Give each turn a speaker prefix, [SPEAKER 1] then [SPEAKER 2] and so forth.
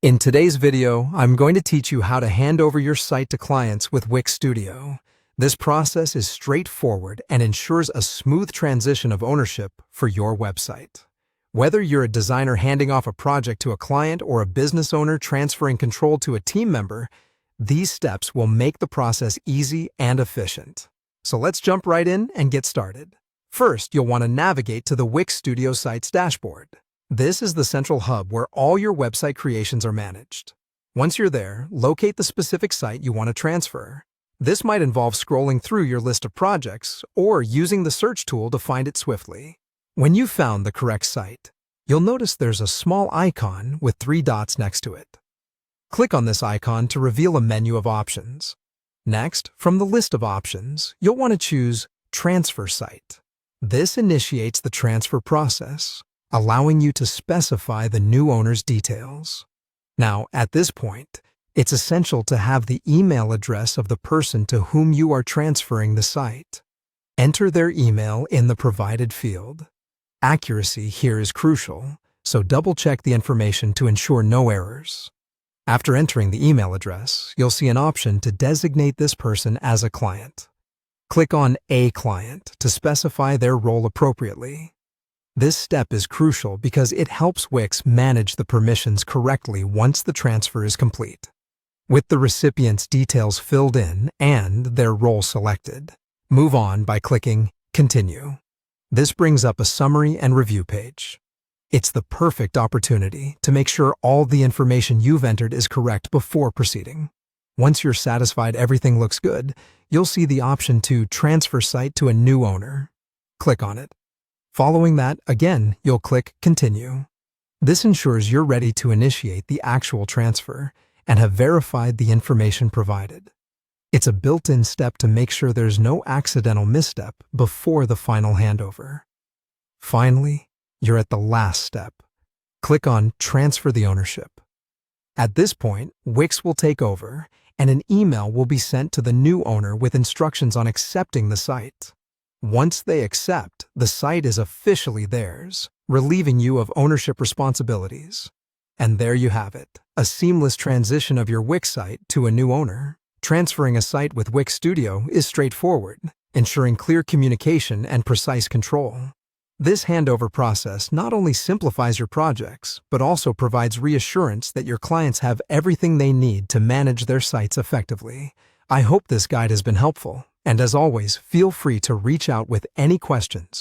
[SPEAKER 1] In today's video, I'm going to teach you how to hand over your site to clients with Wix Studio. This process is straightforward and ensures a smooth transition of ownership for your website. Whether you're a designer handing off a project to a client or a business owner transferring control to a team member, these steps will make the process easy and efficient. So let's jump right in and get started. First, you'll want to navigate to the Wix Studio site's dashboard. This is the central hub where all your website creations are managed. Once you're there, locate the specific site you want to transfer. This might involve scrolling through your list of projects or using the search tool to find it swiftly. When you've found the correct site, you'll notice there's a small icon with 3 dots next to it. Click on this icon to reveal a menu of options. Next, from the list of options, you'll want to choose Transfer Site. This initiates the transfer process, allowing you to specify the new owner's details. Now, at this point, it's essential to have the email address of the person to whom you are transferring the site. Enter their email in the provided field. Accuracy here is crucial, so double-check the information to ensure no errors. After entering the email address, you'll see an option to designate this person as a client. Click on A Client to specify their role appropriately. This step is crucial because it helps Wix manage the permissions correctly once the transfer is complete. With the recipient's details filled in and their role selected, move on by clicking Continue. This brings up a summary and review page. It's the perfect opportunity to make sure all the information you've entered is correct before proceeding. Once you're satisfied everything looks good, you'll see the option to transfer site to a new owner. Click on it. Following that, again, you'll click Continue. This ensures you're ready to initiate the actual transfer and have verified the information provided. It's a built-in step to make sure there's no accidental misstep before the final handover. Finally, you're at the last step. Click on Transfer the Ownership. At this point, Wix will take over, and an email will be sent to the new owner with instructions on accepting the site. Once they accept, the site is officially theirs, relieving you of ownership responsibilities. And there you have it, a seamless transition of your Wix site to a new owner. Transferring a site with Wix Studio is straightforward, ensuring clear communication and precise control. This handover process not only simplifies your projects, but also provides reassurance that your clients have everything they need to manage their sites effectively. I hope this guide has been helpful. And as always, feel free to reach out with any questions.